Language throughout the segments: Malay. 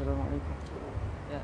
Assalamualaikum. Ya.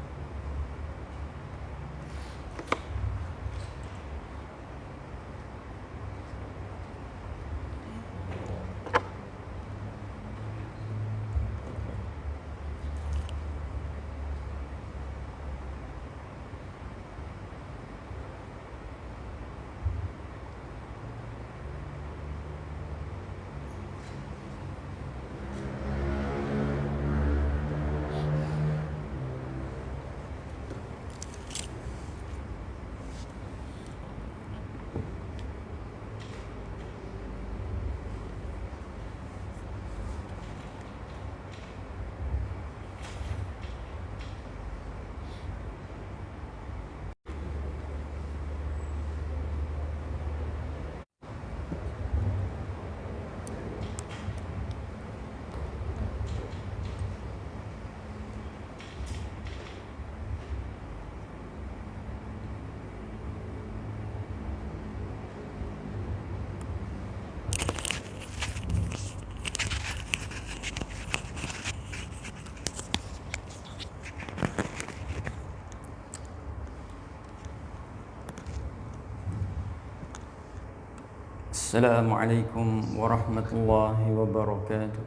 Assalamualaikum warahmatullahi wabarakatuh.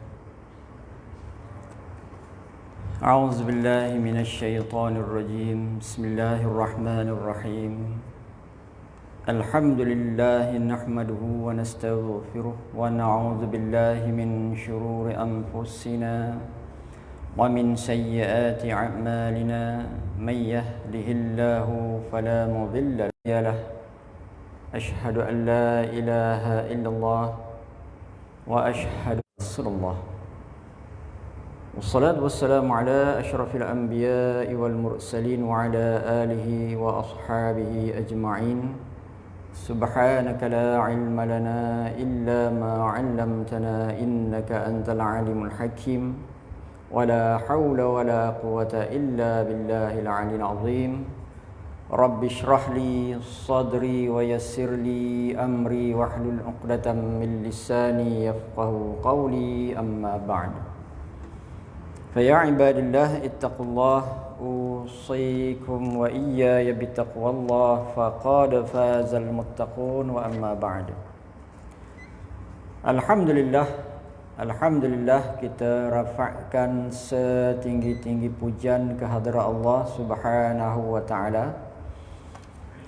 A'udzu billahi minasy syaithanir rajim. Bismillahirrahmanirrahim. Alhamdulillahi nahmaduhu wa nastaghfiruh wa na'udzu billahi min syururi anfusina wa min sayyiati a'malina. May yahdihillahu fala mudilla lahu. Ashhadu an la ilaha illallah wa ashhadu Rasulullah. Wassalatu wassalamu ala asyrafil anbiya'i wal mursalin wa ala alihi wa ashabihi ajma'in. Subhanaka la ilma lana illa ma 'allamtana innaka antal alimul hakim. Wa la hawla wa la quwwata illa billahil 'aliyyil 'azim. Rabbi shrah li sadri wa yassir li amri wahlul 'uqdatam min lisani yafqahu qawli, amma ba'd. Fa ya ibadillah ittaqullah, usikum wa iyaya bittaqwallah, faqad fazal muttaqun, wa amma ba'd. Alhamdulillah kita rafa'kan setinggi-tinggi pujian kehadrat Allah Subhanahu wa taala.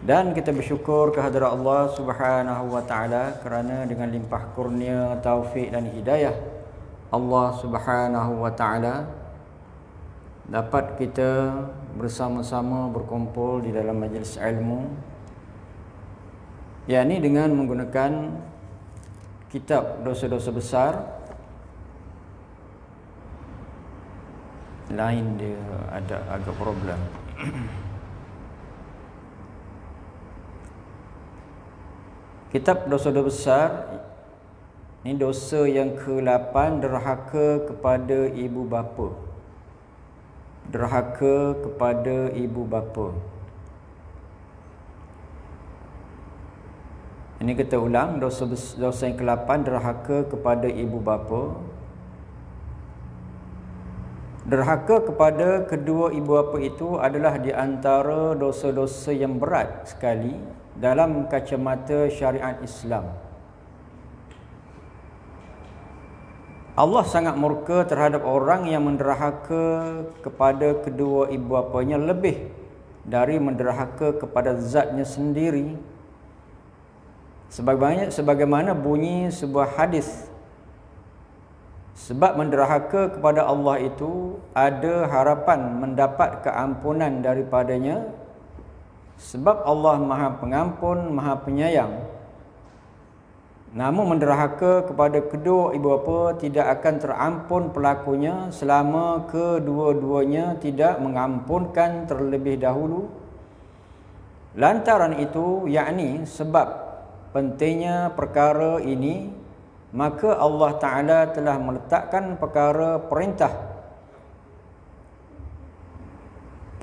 Dan kita bersyukur kehadrat Allah Subhanahu wa taala kerana dengan limpah kurnia, taufik dan hidayah Allah Subhanahu wa taala dapat kita bersama-sama berkumpul di dalam majlis ilmu, yakni dengan menggunakan kitab dosa-dosa besar. Lain dia ada agak problem. Kitab dosa-dosa besar ini dosa yang ke-8, derhaka kepada ibu bapa. Derhaka kepada ibu bapa. Ini kita ulang, dosa yang ke-8, derhaka kepada ibu bapa. Derhaka kepada kedua ibu bapa itu adalah di antara dosa-dosa yang berat sekali dalam kacamata syariat Islam. Allah sangat murka terhadap orang yang menderhaka kepada kedua ibu bapanya lebih dari menderhaka kepada zatnya sendiri. Sebagaimana bunyi sebuah hadis, sebab menderhaka kepada Allah itu ada harapan mendapat keampunan daripadanya, sebab Allah Maha Pengampun, Maha Penyayang. Namun menderhaka kepada kedua ibu bapa tidak akan terampun pelakunya selama kedua-duanya tidak mengampunkan terlebih dahulu. Lantaran itu, yakni sebab pentingnya perkara ini, maka Allah Ta'ala telah meletakkan perkara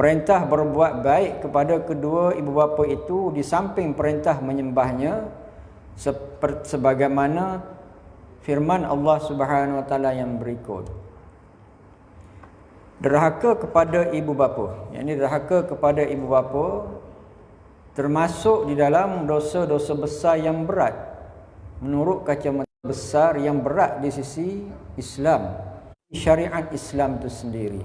perintah berbuat baik kepada kedua ibu bapa itu di samping perintah menyembahnya, sebagaimana firman Allah Subhanahu wa taala yang berikut. Derhaka kepada ibu bapa, yakni derhaka kepada ibu bapa termasuk di dalam dosa-dosa besar yang berat menurut kacamata besar yang berat di sisi Islam, syariat Islam itu sendiri.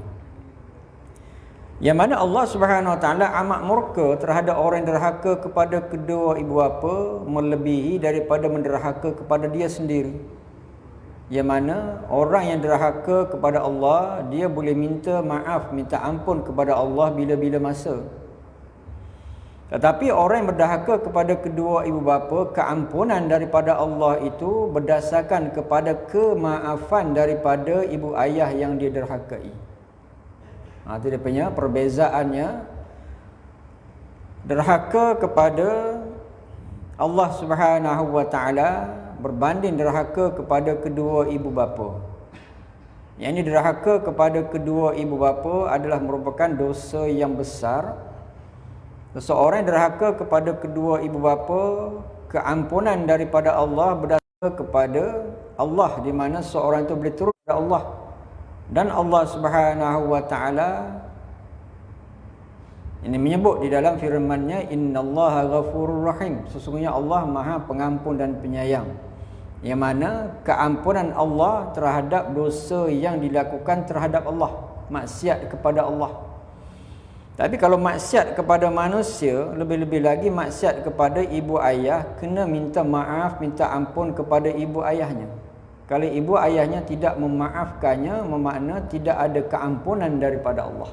Yang mana Allah Subhanahu Wa Taala amat murka terhadap orang yang derhaka kepada kedua ibu bapa melebihi daripada menderhaka kepada dia sendiri. Yang mana orang yang derhaka kepada Allah, dia boleh minta maaf, minta ampun kepada Allah bila-bila masa. Tetapi orang yang berdahaka kepada kedua ibu bapa, keampunan daripada Allah itu berdasarkan kepada kemaafan daripada ibu ayah yang dia derhakai. Itu dia punya perbezaannya. Derhaka kepada Allah Subhanahu Wa Taala berbanding derhaka kepada kedua ibu bapa. Yang ini derhaka kepada kedua ibu bapa adalah merupakan dosa yang besar. Seseorang yang derhaka kepada kedua ibu bapa, keampunan daripada Allah berdasarkan kepada Allah, di mana seorang itu boleh turun kepada Allah. Dan Allah Subhanahu Wa Taala ini menyebut di dalam firman-Nya, innallaha ghafurur rahim, sesungguhnya Allah Maha Pengampun dan Penyayang. Yang mana keampunan Allah terhadap dosa yang dilakukan terhadap Allah, maksiat kepada Allah. Tapi kalau maksiat kepada manusia, lebih-lebih lagi maksiat kepada ibu ayah, kena minta maaf, minta ampun kepada ibu ayahnya. Kalau ibu ayahnya tidak memaafkannya, bermakna tidak ada keampunan daripada Allah.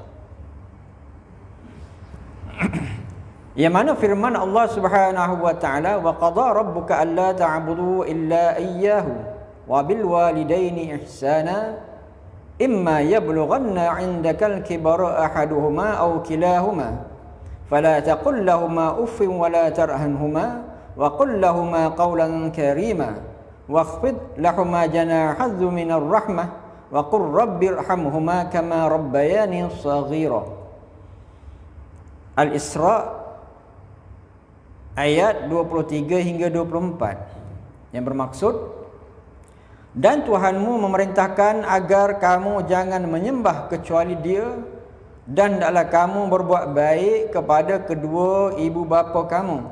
Yang mana firman Allah Subhanahu Wa Taala, wa qada rabbuka alla ta'budu illa iyyahu wa bil walidaini ihsana imma yablughanna 'indaka al-kibara ahaduhuma aw kilahuma fala taqul lahumā uffin wa la tarhanhumā wa qul lahumā qawlan karīmā wakhfid lahumā janāha adh-dhulli minar rahmah wa qur rabbirhamhumā kamā rabbayānī shaghīrā. Al-Isra ayat 23 hingga 24 yang bermaksud, dan Tuhanmu memerintahkan agar kamu jangan menyembah kecuali Dia, dan hendaklah kamu berbuat baik kepada kedua ibu bapa kamu.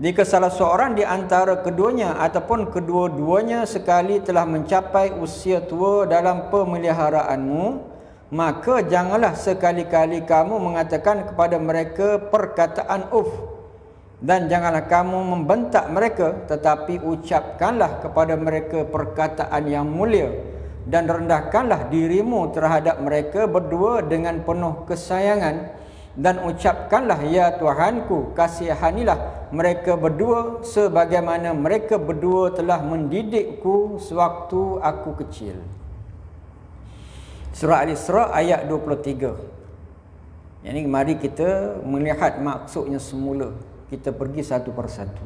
Jika salah seorang di antara keduanya ataupun kedua-duanya sekali telah mencapai usia tua dalam pemeliharaanmu, maka janganlah sekali-kali kamu mengatakan kepada mereka perkataan dan janganlah kamu membentak mereka, tetapi ucapkanlah kepada mereka perkataan yang mulia, dan rendahkanlah dirimu terhadap mereka berdua dengan penuh kesayangan, dan ucapkanlah, ya Tuhanku, kasihanilah mereka berdua sebagaimana mereka berdua telah mendidikku sewaktu aku kecil. Surah Al-Isra ayat 23. Yang ini mari kita melihat maksudnya semula. Kita pergi satu persatu.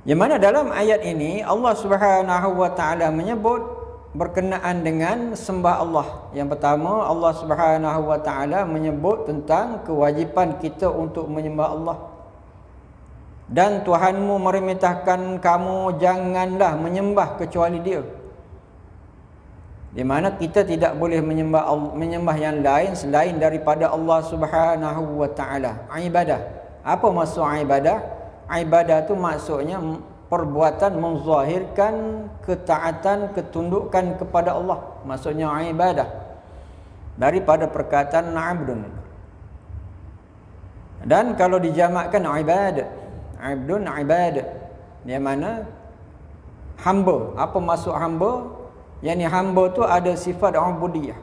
Yang mana dalam ayat ini Allah Subhanahu Wa Taala menyebut berkenaan dengan sembah Allah. Yang pertama, Allah Subhanahu Wa Taala menyebut tentang kewajipan kita untuk menyembah Allah. Dan Tuhanmu memerintahkan kamu janganlah menyembah kecuali Dia. Di mana kita tidak boleh menyembah yang lain selain daripada Allah Subhanahu Wa Taala. Ibadah. Apa maksud ibadah? Ibadah itu maksudnya perbuatan menzahirkan ketaatan, ketundukan kepada Allah. Maksudnya ibadah. Daripada perkataan abdun. Dan kalau dijamakkan ibadah, abdun ibadah, yang mana hamba. Apa maksud hamba? Yang hamba tu ada sifat ubudiyah.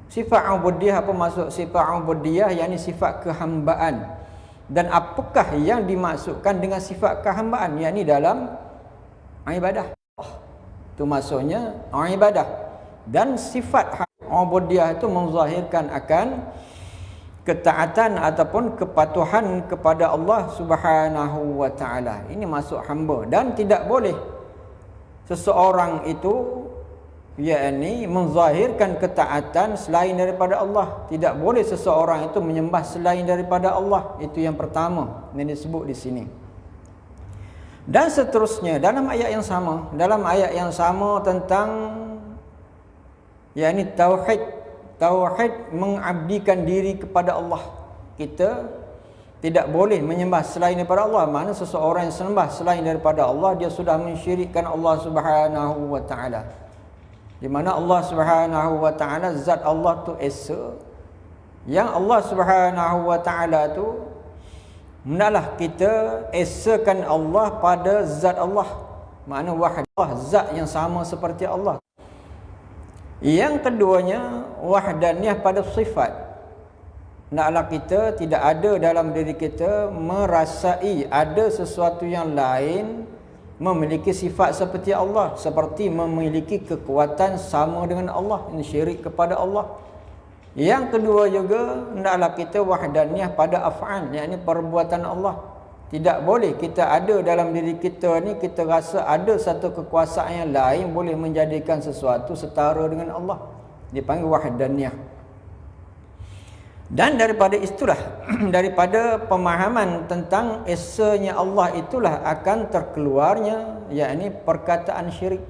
Sifat ubudiyah, apa maksud sifat ubudiyah? Yang sifat kehambaan. Dan apakah yang dimaksudkan dengan sifat kehambaan? Yang ini dalam ibadah. Itu maksudnya ibadah. Dan sifat ubudiyah itu menzahirkan akan ketaatan ataupun kepatuhan kepada Allah Subhanahu Wa Taala. Ini maksud hamba. Dan tidak boleh seseorang itu yakni menzahirkan ketaatan selain daripada Allah. Tidak boleh seseorang itu menyembah selain daripada Allah. Itu yang pertama yang disebut di sini. Dan seterusnya dalam ayat yang sama, tentang yakni tauhid Tauhid mengabdikan diri kepada Allah. Kita tidak boleh menyembah selain daripada Allah. Mana seseorang yang sembah selain daripada Allah, dia sudah mensyirikkan Allah Subhanahu wa taala. Di mana Allah Subhanahu wa taala, zat Allah tu esa. Yang Allah Subhanahu wa taala tu, hendaklah kita esakan Allah pada zat Allah. Makna wahid Allah, zat yang sama seperti Allah. Yang keduanya, wahdaniyah pada sifat. Naklah kita tidak ada dalam diri kita merasai ada sesuatu yang lain memiliki sifat seperti Allah, seperti memiliki kekuatan sama dengan Allah, ini syirik kepada Allah. Yang kedua juga, naklah kita wahdaniyah pada af'al, yakni perbuatan Allah. Tidak boleh kita ada dalam diri kita ni, kita rasa ada satu kekuasaan yang lain boleh menjadikan sesuatu setara dengan Allah. Dipanggil wahdaniyah. Dan daripada itulah, daripada pemahaman tentang esanya Allah itulah akan terkeluarnya, yakni perkataan syirik.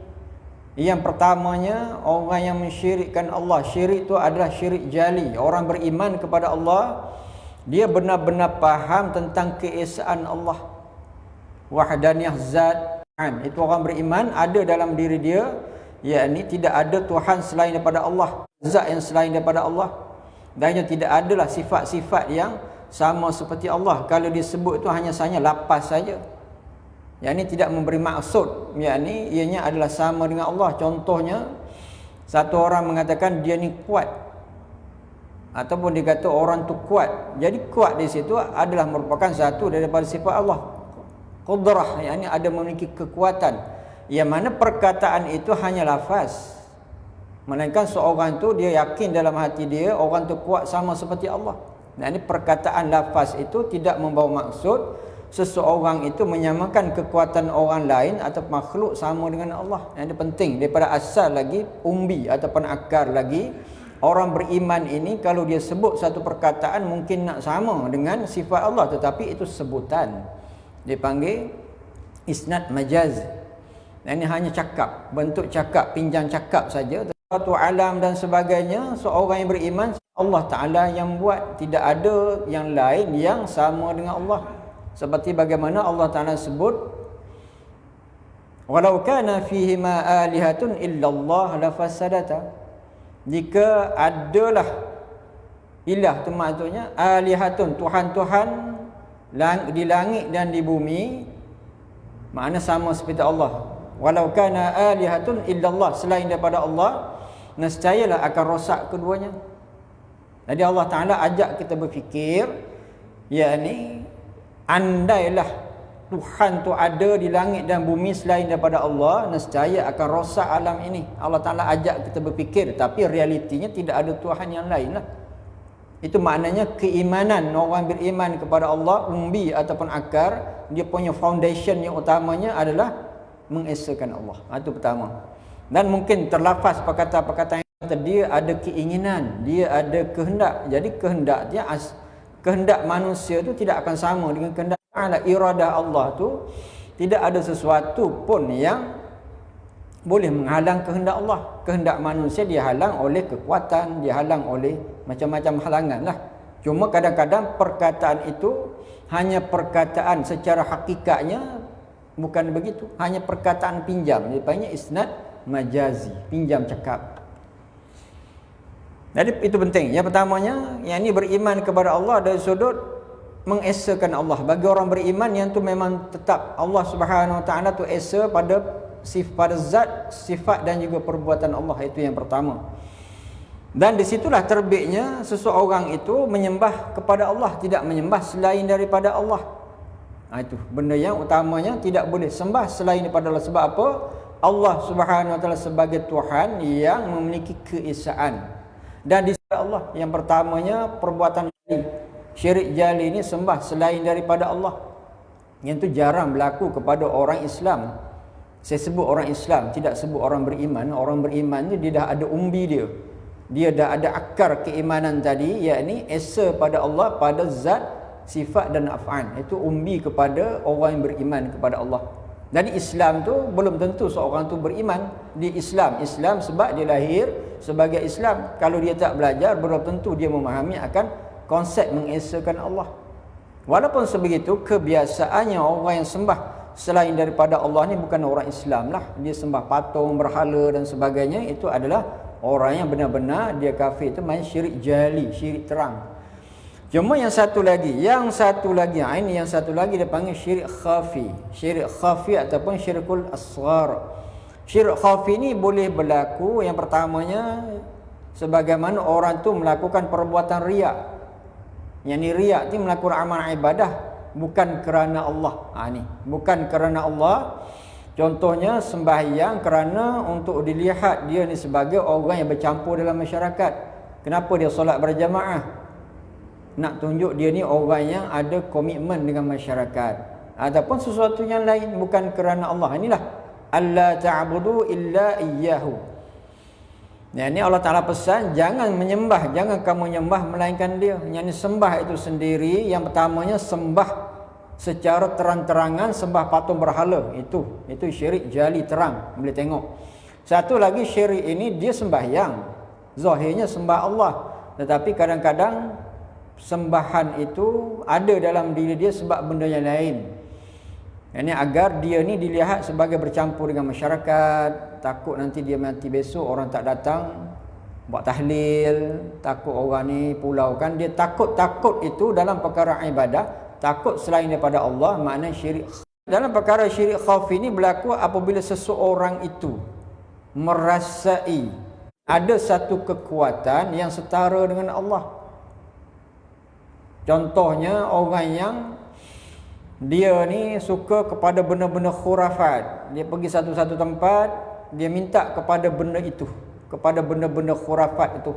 Yang pertamanya, orang yang mensyirikkan Allah. Syirik itu adalah syirik jali. Orang beriman kepada Allah, dia benar-benar faham tentang keesaan Allah. Wahdaniyah zat. Itu orang beriman ada dalam diri dia, yakni tidak ada Tuhan selain daripada Allah, zat yang selain daripada Allah. Dan yang tidak adalah sifat-sifat yang sama seperti Allah. Kalau disebut itu hanya sahaja lapas saja, yakni tidak memberi maksud, yakni ianya adalah sama dengan Allah. Contohnya, satu orang mengatakan dia ni kuat, ataupun dia kata orang tu kuat. Jadi kuat di situ adalah merupakan satu daripada sifat Allah. Qudrah, yakni ada memiliki kekuatan. Yang mana perkataan itu hanya lafaz. Melainkan seorang tu dia yakin dalam hati dia orang tu kuat sama seperti Allah. Dan ini perkataan lafaz itu tidak membawa maksud seseorang itu menyamakan kekuatan orang lain atau makhluk sama dengan Allah. Yang penting daripada asal lagi, umbi ataupun akar lagi, orang beriman ini kalau dia sebut satu perkataan mungkin nak sama dengan sifat Allah, tetapi itu sebutan. Dipanggil isnad majaz. Dan ini hanya cakap, bentuk cakap, pinjam cakap saja. Satu alam dan sebagainya, seorang yang beriman Allah Ta'ala yang buat, tidak ada yang lain yang sama dengan Allah. Seperti bagaimana Allah Ta'ala sebut, walau kana fihima alihatun illallah lafasadata. Jika adalah ilah tu maksudnya alihatun, Tuhan-Tuhan di langit dan di bumi, makna sama seperti Allah. Walau kana alihatun illallah, selain daripada Allah, nescayalah akan rosak keduanya. Jadi Allah Ta'ala ajak kita berfikir, yakni andailah Tuhan tu ada di langit dan bumi selain daripada Allah, nescaya akan rosak alam ini. Allah Ta'ala ajak kita berfikir, tapi realitinya tidak ada Tuhan yang lain lah. Itu maknanya keimanan orang beriman kepada Allah, umbi ataupun akar, dia punya foundation yang utamanya adalah mengesakan Allah. Itu pertama. Dan mungkin terlafaz perkataan-perkataan yang kata dia ada keinginan, dia ada kehendak. Jadi kehendak dia, kehendak manusia tu tidak akan sama dengan kehendak Allah. Iradah Allah tu tidak ada sesuatu pun yang boleh menghalang kehendak Allah. Kehendak manusia dihalang oleh kekuatan, dihalang oleh macam-macam halangan lah. Cuma kadang-kadang perkataan itu hanya perkataan secara hakikatnya bukan begitu, hanya perkataan pinjam. Dipanggil isnad majazi, pinjam cakap. Jadi itu penting. Yang pertamanya, yang ini beriman kepada Allah dari sudut mengesakan Allah. Bagi orang beriman yang tu memang tetap Allah Subhanahu Wa Taala tu esa pada zat, sifat dan juga perbuatan Allah. Itu yang pertama. Dan disitulah terbitnya seseorang itu menyembah kepada Allah, tidak menyembah selain daripada Allah. Itu benda yang utamanya, tidak boleh sembah selain daripada Allah. Sebab apa? Allah Subhanahu Wa Taala sebagai Tuhan yang memiliki keesaan. Dan di sisi Allah yang pertamanya perbuatan jali. Syirik jali ini sembah selain daripada Allah. Yang itu jarang berlaku kepada orang Islam. Saya sebut orang Islam, tidak sebut orang beriman. Orang beriman ni dia dah ada umbi dia. Dia dah ada akar keimanan tadi, yakni esa pada Allah, pada zat, sifat dan af'al. Itu umbi kepada orang yang beriman kepada Allah. Jadi Islam tu belum tentu seorang tu beriman. Di Islam sebab dia lahir sebagai Islam. Kalau dia tak belajar, belum tentu dia memahami akan konsep mengesakan Allah. Walaupun sebegitu, kebiasaannya orang yang sembah selain daripada Allah ni bukan orang Islam lah. Dia sembah patung, berhala dan sebagainya. Itu adalah orang yang benar-benar dia kafir. Itu main syirik jali, syirik terang. Cuma yang satu lagi, ini yang satu lagi dia panggil syirik khafi. Syirik khafi ataupun syirikul asghar. Syirik khafi ni boleh berlaku, yang pertamanya sebagaimana orang tu melakukan perbuatan riak. Yang ni riak ni melakukan amal ibadah bukan kerana Allah. Ni bukan kerana Allah. Contohnya sembahyang kerana untuk dilihat dia ni sebagai orang yang bercampur dalam masyarakat. Kenapa dia solat berjamaah? Nak tunjuk dia ni orang yang ada komitmen dengan masyarakat. Ataupun sesuatu yang lain bukan kerana Allah. Inilah alla ta'budu illa iyyahu. Yang ni Allah Ta'ala pesan, jangan kamu menyembah melainkan dia. Yang ni sembah itu sendiri, yang pertamanya sembah secara terang-terangan, sembah patung berhala. Itu syirik jali terang, boleh tengok. Satu lagi syirik ini dia sembahyang, zahirnya sembah Allah, tetapi kadang-kadang sembahan itu ada dalam diri dia sebab benda yang lain. Ini agar dia ni dilihat sebagai bercampur dengan masyarakat, takut nanti dia mati besok orang tak datang buat tahlil, takut orang ni pulaukan. Dia takut itu dalam perkara ibadah, takut selain daripada Allah, maknanya syirik. Dalam perkara syirik khafi ini berlaku apabila seseorang itu merasai ada satu kekuatan yang setara dengan Allah. Contohnya orang yang dia ni suka kepada benda-benda khurafat. Dia pergi satu-satu tempat, dia minta kepada benda itu, kepada benda-benda khurafat itu.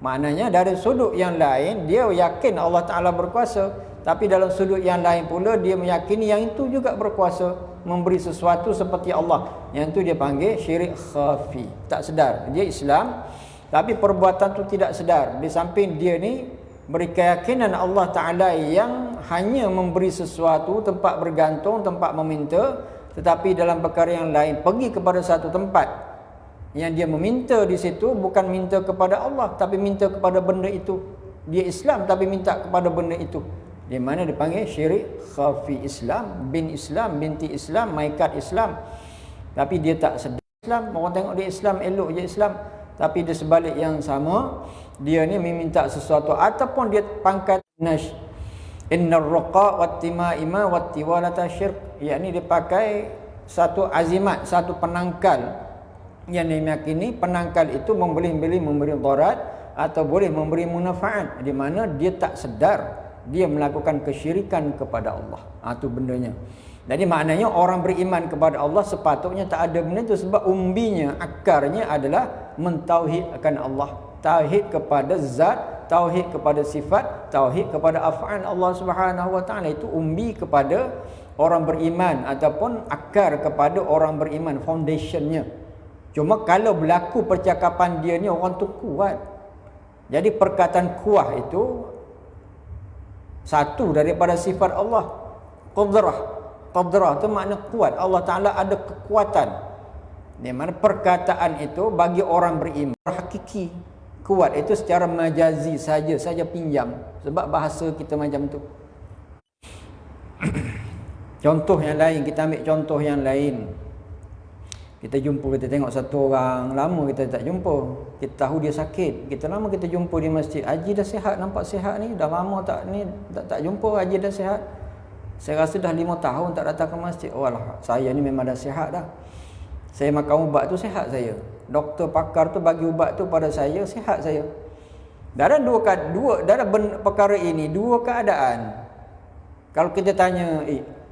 Maknanya dari sudut yang lain dia yakin Allah Ta'ala berkuasa, tapi dalam sudut yang lain pula dia meyakini yang itu juga berkuasa memberi sesuatu seperti Allah. Yang itu dia panggil syirik khafi. Tak sedar, dia Islam tapi perbuatan tu tidak sedar. Di samping dia ni beri keyakinan Allah Ta'ala yang hanya memberi sesuatu, tempat bergantung, tempat meminta, tetapi dalam perkara yang lain pergi kepada satu tempat yang dia meminta di situ bukan minta kepada Allah tapi minta kepada benda itu. Dia Islam tapi minta kepada benda itu. Di mana dipanggil syirik khafi. Islam, binti Islam, maikat Islam, tapi dia tak sedar Islam. Orang tengok dia Islam, elok je Islam, tapi dia sebalik yang sama, dia ni meminta sesuatu. Ataupun dia pangkat nash, innar ruqa wattimaima wattiwalata syirk, yakni dia pakai satu azimat, satu penangkal yang dia meyakini penangkal itu memberi darat atau boleh memberi manfaat, di mana dia tak sedar dia melakukan kesyirikan kepada Allah. Itu bendanya. Jadi maknanya orang beriman kepada Allah sepatutnya tak ada benda itu, sebab umbinya, akarnya adalah mentauhidkan Allah. Tauhid kepada zat, tauhid kepada sifat, tauhid kepada af'al Allah Subhanahu wa taala. Itu umbi kepada orang beriman ataupun akar kepada orang beriman, foundationnya. Cuma kalau berlaku percakapan dia ni orang tu kuat. Jadi perkataan kuah itu satu daripada sifat Allah. Qadrah itu makna kuat. Allah Ta'ala ada kekuatan. Di mana perkataan itu bagi orang beriman hakiki. Kuat itu secara majazi saja pinjam. Sebab bahasa kita macam tu. Contoh yang lain, kita ambil contoh yang lain. Kita jumpa, kita tengok satu orang, lama kita tak jumpa. Kita tahu dia sakit. Kita lama kita jumpa di masjid. Haji dah sihat, nampak sihat ni. Dah lama tak jumpa, Haji dah sihat. Saya rasa dah 5 tahun tak datang ke masjid. Oh alah, saya ni memang dah sihat dah. Saya makan ubat tu sihat saya. Doktor pakar tu bagi ubat tu pada saya, sihat saya. Dalam perkara ini dua keadaan. Kalau kita tanya,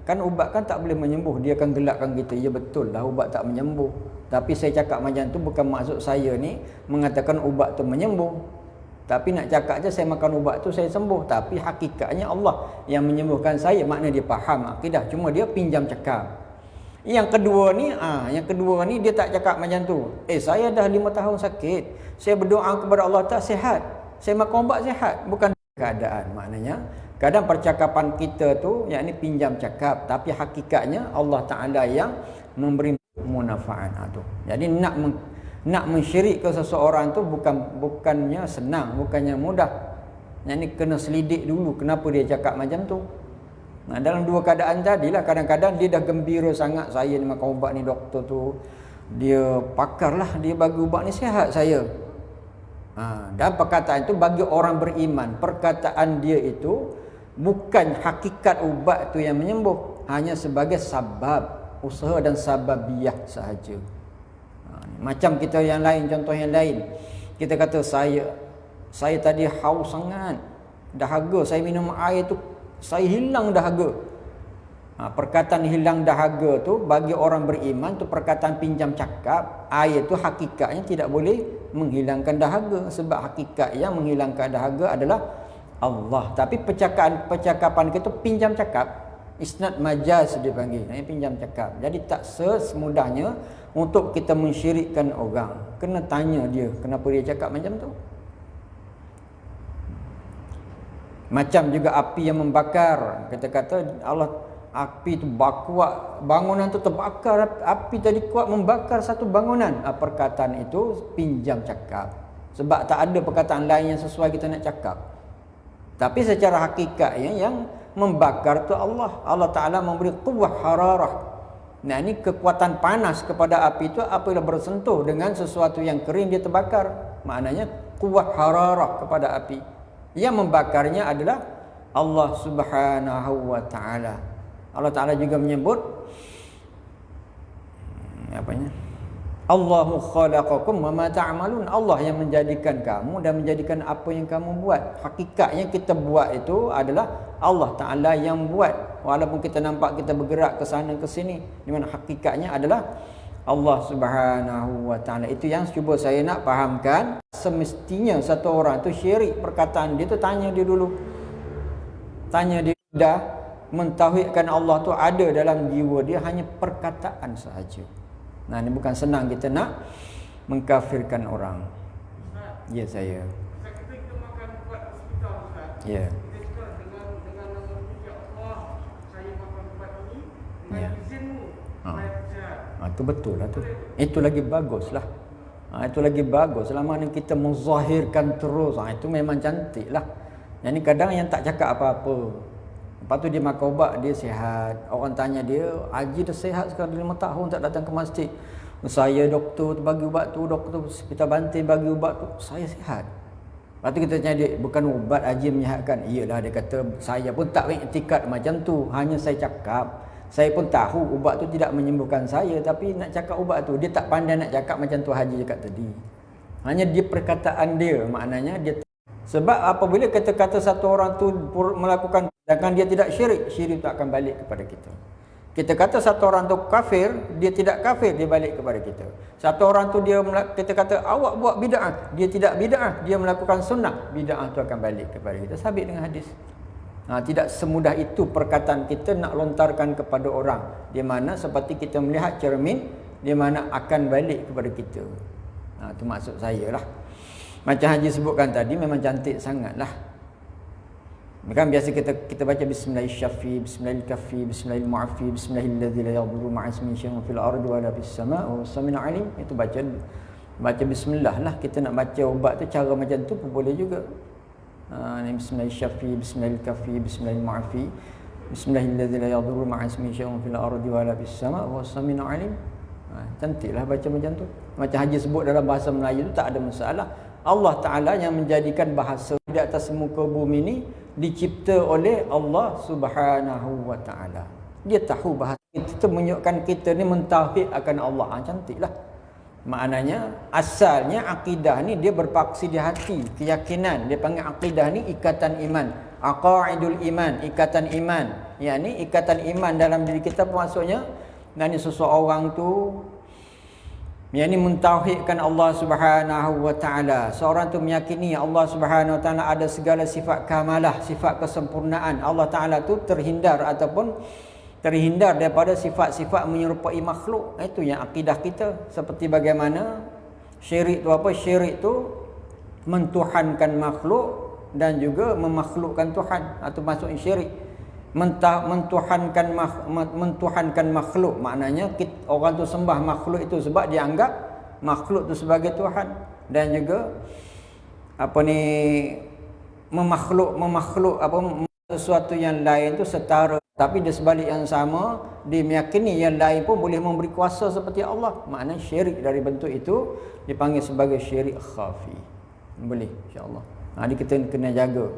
kan ubat kan tak boleh menyembuh, dia akan gelakkan kita. Ya betul lah, ubat tak menyembuh. Tapi saya cakap macam tu bukan maksud saya ni mengatakan ubat tu menyembuh. Tapi nak cakap je saya makan ubat tu saya sembuh. Tapi hakikatnya Allah yang menyembuhkan saya. Maknanya dia faham akidah. Cuma dia pinjam cakap. Yang kedua ni dia tak cakap macam tu. Saya dah 5 tahun sakit. Saya berdoa kepada Allah tak sihat. Saya makan ubat sihat. Bukan keadaan. Maknanya kadang percakapan kita tu yakni pinjam cakap, tapi hakikatnya Allah Ta'ala yang memberi manfaat tu. Jadi nak Nak mensyirik ke seseorang tu bukannya senang, bukannya mudah. Yang ni kena selidik dulu kenapa dia cakap macam tu. Nah, dalam dua keadaan tadilah, kadang-kadang dia dah gembira sangat, saya ni makan ubat ni, doktor tu dia pakar lah, dia bagi ubat ni sihat saya. Dan perkataan itu bagi orang beriman, perkataan dia itu bukan hakikat ubat tu yang menyembuh, hanya sebagai sabab, usaha dan sababiah sahaja. Macam kita yang lain, contoh yang lain, kita kata saya tadi haus sangat, dahaga, saya minum air tu saya hilang dahaga. Perkataan hilang dahaga tu bagi orang beriman tu perkataan pinjam cakap. Air tu hakikatnya tidak boleh menghilangkan dahaga, sebab hakikat yang menghilangkan dahaga adalah Allah. Tapi percakapan kita pinjam cakap, isnad majaz dipanggil, pinjam cakap. Jadi tak semudahnya untuk kita mensyirikkan orang. Kena tanya dia kenapa dia cakap macam tu. Macam juga api yang membakar. Kita kata Allah, api tu kuat, bangunan tu terbakar, api tadi kuat membakar satu bangunan. Perkataan itu pinjam cakap, sebab tak ada perkataan lain yang sesuai kita nak cakap. Tapi secara hakikatnya yang membakar tu Allah. Allah Ta'ala memberi quwwah hararah. Nah, ini kekuatan panas kepada api itu apabila bersentuh dengan sesuatu yang kering dia terbakar. Maknanya quwwah hararah kepada api. Yang membakarnya adalah Allah Subhanahu wa Ta'ala. Allah Ta'ala juga menyebut Allahu khalaqakum wa ma ta'malun. Allah yang menjadikan kamu dan menjadikan apa yang kamu buat. Hakikatnya kita buat itu adalah Allah Ta'ala yang buat. Walaupun kita nampak kita bergerak ke sana ke sini, di mana hakikatnya adalah Allah Subhanahu wa Ta'ala. Itu yang cuba saya nak fahamkan. Semestinya satu orang tu syirik perkataan dia tu, tanya dia dulu. Tanya dia, dah mentauhidkan Allah tu ada dalam jiwa dia, hanya perkataan sahaja. Nah, ini bukan senang kita nak mengkafirkan orang. Ya saya. Kita makan ubat hospital Ustaz. Ya. Kita dengan nama ya Allah, saya makan ubat ini dengan izinmu. Saya sihat. Itu betul lah tu. Itu lagi bagus lah. Itu lagi bagus. Selama ni kita menzahirkan terus, itu memang cantik lah. Yang ni kadang yang tak cakap apa-apa, lepas tu dia makan ubat, dia sihat. Orang tanya dia, Haji dah sihat sekarang 5 tahun tak datang ke masjid. Saya doktor tu bagi ubat tu, doktor kita banting bagi ubat tu, saya sihat. Lepas tu kita tanya dia, bukan ubat Haji menyihatkan? Iyalah, dia kata, saya pun tak beriktikad macam tu, hanya saya cakap. Saya pun tahu ubat tu tidak menyembuhkan saya, tapi nak cakap ubat tu, dia tak pandai nak cakap macam tu Haji cakap tadi. Hanya dia perkataan dia, maknanya dia. Sebab apabila kita kata satu orang tu melakukan, sedangkan dia tidak syirik, syirik itu akan balik kepada kita. Kita kata satu orang tu kafir, dia tidak kafir, dia balik kepada kita. Satu orang tu kita kata awak buat bid'ah, dia tidak bid'ah, dia melakukan sunnah, bid'ah tu akan balik kepada kita. Sabit dengan hadis. Tidak semudah itu perkataan kita nak lontarkan kepada orang, di mana seperti kita melihat cermin, di mana akan balik kepada kita. Itu maksud saya lah. Macam Haji sebutkan tadi, memang cantik sangatlah. Kan biasa kita baca Bismillahirrahmanirrahim, Bismillahirkafi, Bismillahirmu'afi, Bismillahilladzi la yadurru ma'a ismihi syai'un fil ardi wa la fis sama'i wa huwas samiul 'alim. Itu baca bismillah lah. Kita nak baca ubat tu cara macam tu pun boleh juga. Bismillahirrahmanirrahim, Bismillahirkafi, Bismillahirmu'afi, Bismillahilladzi la yadurru ma'a ismihi syai'un fil ardi wa la fis sama'i wa huwas samiul 'alim. Cantiklah baca macam tu. Macam Haji sebut dalam bahasa Melayu tu tak ada masalah. Allah Ta'ala yang menjadikan bahasa di atas muka bumi ni dicipta oleh Allah Subhanahu wa Ta'ala. Dia tahu bahasa itu menunjukkan kita ni mentauhid akan Allah. Cantiklah. Maknanya asalnya akidah ni dia berpaksi di hati, keyakinan. Dia panggil akidah ni ikatan iman, aqaidul iman, ikatan iman. Yang ni ikatan iman dalam diri kita pun maksudnya, dan seseorang tu yang ini mentauhidkan Allah Subhanahu wa Ta'ala. Seorang tu meyakini Allah Subhanahu wa Ta'ala ada segala sifat kamalah, sifat kesempurnaan. Allah Ta'ala tu terhindar daripada sifat-sifat menyerupai makhluk. Itu yang akidah kita. Seperti bagaimana syirik tu apa? Syirik tu mentuhankan makhluk dan juga memakhlukkan Tuhan. Itu maksud syirik. Mentuhankan makhluk, maknanya orang tu sembah makhluk itu sebab dia anggap makhluk tu sebagai Tuhan, dan juga apa ni, memakhluk sesuatu yang lain tu setara, tapi di sebalik yang sama dia meyakini yang lain pun boleh memberi kuasa seperti Allah. Maknanya syirik dari bentuk itu dipanggil sebagai syirik khafi. Boleh, insya-Allah. Jadi kita kena jaga.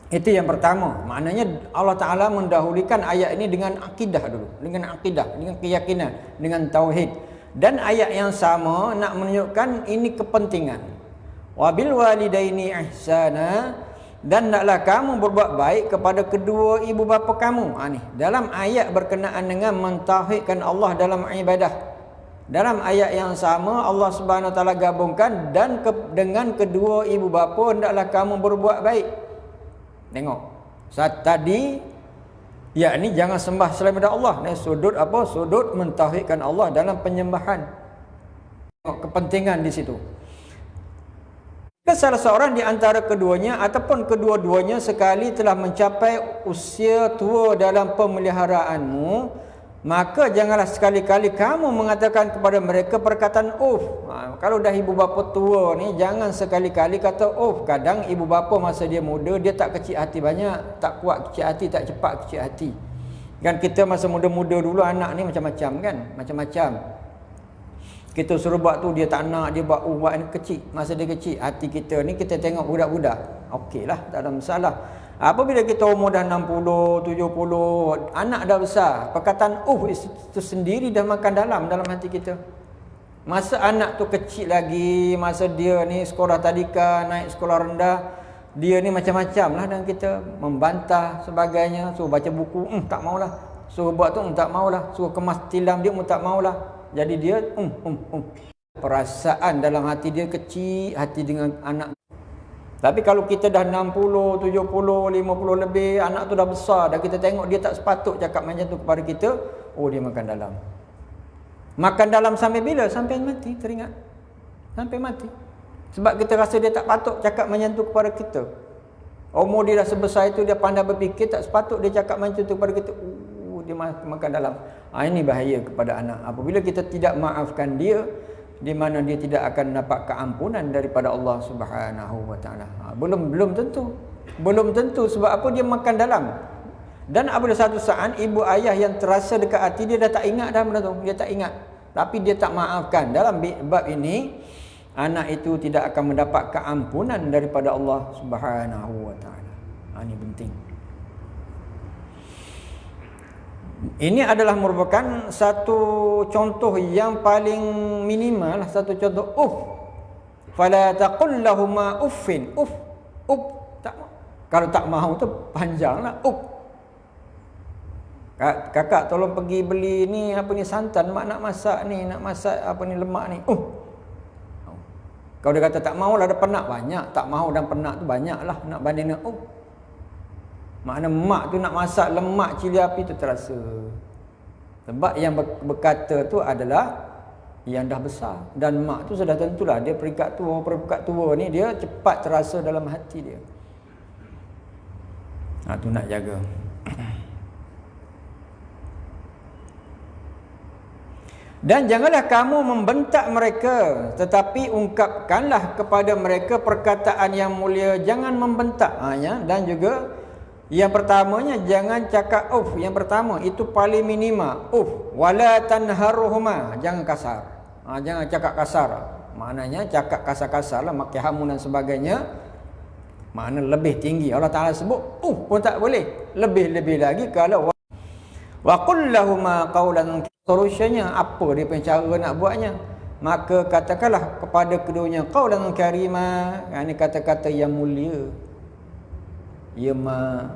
Itu yang pertama. Maknanya Allah Ta'ala mendahulukan ayat ini dengan akidah dulu. Dengan akidah, dengan keyakinan, dengan tauhid. Dan ayat yang sama nak menunjukkan ini kepentingan. Wabil walidaini ihsana, dan naklah kamu berbuat baik kepada kedua ibu bapa kamu. Ni dalam ayat berkenaan dengan mentauhidkan Allah dalam ibadah. Dalam ayat yang sama Allah Subhanahu Wa Taala gabungkan dan dengan kedua ibu bapa hendaklah kamu berbuat baik. Tengok. Saat tadi yakni jangan sembah selain daripada Allah. Ni sudut apa? Sudut mentauhidkan Allah dalam penyembahan. Tengok kepentingan di situ. Salah seorang di antara keduanya ataupun kedua-duanya sekali telah mencapai usia tua dalam pemeliharaanmu, maka janganlah sekali-kali kamu mengatakan kepada mereka perkataan kalau dah ibu bapa tua ni, jangan sekali-kali kata Kadang ibu bapa masa dia muda, dia tak kecil hati banyak, tak kuat kecil hati, tak cepat kecil hati. Kan kita masa muda-muda dulu anak ni macam-macam kan, macam-macam. Kita suruh buat tu dia tak nak, dia buat buat ni kecil. Masa dia kecil, hati kita ni kita tengok budak-budak, okeylah, tak ada masalah. Apabila kita umur dah 60, 70, anak dah besar, perkataan itu sendiri dah makan dalam hati kita. Masa anak tu kecil lagi, masa dia ni sekolah tadika, naik sekolah rendah, dia ni macam-macam lah, dan kita membantah sebagainya, suruh baca buku, tak maulah. Suruh buat tu, tak maulah. Suruh kemas tilam dia, tak maulah. Jadi dia perasaan dalam hati dia kecil hati dengan anak. Tapi kalau kita dah 60, 70, 50 lebih, anak tu dah besar, dah kita tengok dia tak sepatut cakap macam tu kepada kita, dia makan dalam. Makan dalam sampai bila? Sampai mati, teringat. Sampai mati. Sebab kita rasa dia tak patut cakap macam tu kepada kita. Umur dia dah sebesar itu, dia pandai berfikir, tak sepatut dia cakap macam tu kepada kita. Dia makan dalam. Ini bahaya kepada anak. Apabila kita tidak maafkan dia, di mana dia tidak akan dapat keampunan daripada Allah Subhanahu Wa Taala. Belum tentu. Belum tentu, sebab apa? Dia makan dalam. Dan apabila satu saat ibu ayah yang terasa dekat hati dia dah tak ingat dah benda tu. Dia tak ingat. Tapi dia tak maafkan. Dalam bab ini, anak itu tidak akan mendapat keampunan daripada Allah Subhanahu Wa Taala. Ini penting. Ini adalah merupakan satu contoh yang paling minimal, satu contoh fala taqul lahumā uffin. Tak, kalau tak mahu tu panjanglah Kakak tolong pergi beli ni santan, mak nak masak ni, lemak ni. Kalau dia kata tak mahulah, ada penat banyak, tak mahu dan penat tu banyaklah nak banding dengan makna mak tu nak masak lemak cili api tu terasa. Sebab yang berkata tu adalah yang dah besar. Dan mak tu sudah tentulah dia peringkat tua ni dia cepat terasa dalam hati dia. Tu nak jaga. Dan janganlah kamu membentak mereka, tetapi ungkapkanlah kepada mereka perkataan yang mulia. Jangan membentak. Dan juga yang pertamanya jangan cakap yang pertama itu paling minima. Wala tanharuhuma, jangan kasar. Jangan cakap kasar. Maknanya cakap kasar-kasar lah, makai hamun dan sebagainya. Makna lebih tinggi. Allah Taala sebut pun tak boleh. Lebih-lebih lagi kalau wa qul lahumā qawlan, seterusnya apa dia punya cara nak buatnya, maka katakanlah kepada keduanya qawlan karima, ini kata-kata yang mulia. Ya mak,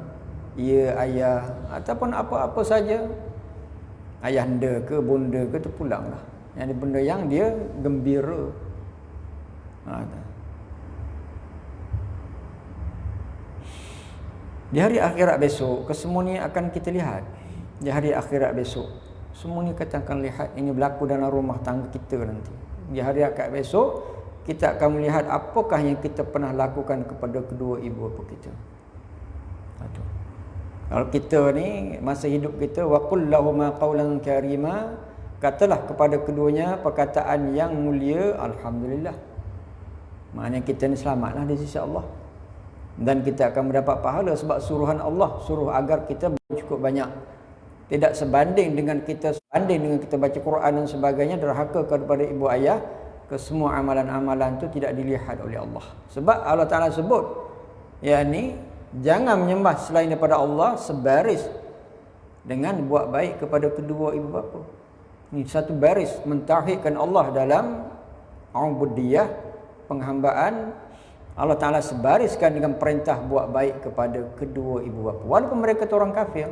ya ayah, ataupun apa-apa saja, ayahanda ke bunda ke, tu pulanglah. Yang benda yang dia gembira. Di hari akhirat besok, kesemua ni akan kita lihat. Di hari akhirat besok, semua ni kita akan lihat ini berlaku dalam rumah tangga kita nanti. Di hari akhirat besok, kita akan melihat apakah yang kita pernah lakukan kepada kedua ibu bapa kita. Kalau kita ni masa hidup kita, wa qul lahuma qawlan karima, katalah kepada keduanya perkataan yang mulia, alhamdulillah. Maknanya kita ni selamatlah di sisi Allah. Dan kita akan mendapat pahala sebab suruhan Allah suruh agar kita cukup banyak. Tidak sebanding dengan kita baca Quran dan sebagainya, derhaka kepada ibu ayah, ke semua amalan-amalan tu tidak dilihat oleh Allah. Sebab Allah Ta'ala sebut, yakni jangan menyembah selain daripada Allah sebaris dengan buat baik kepada kedua ibu bapa. Ini satu baris mentauhidkan Allah dalam ubudiyah, penghambaan. Allah Ta'ala sebariskan dengan perintah buat baik kepada kedua ibu bapa. Walaupun mereka tu orang kafir.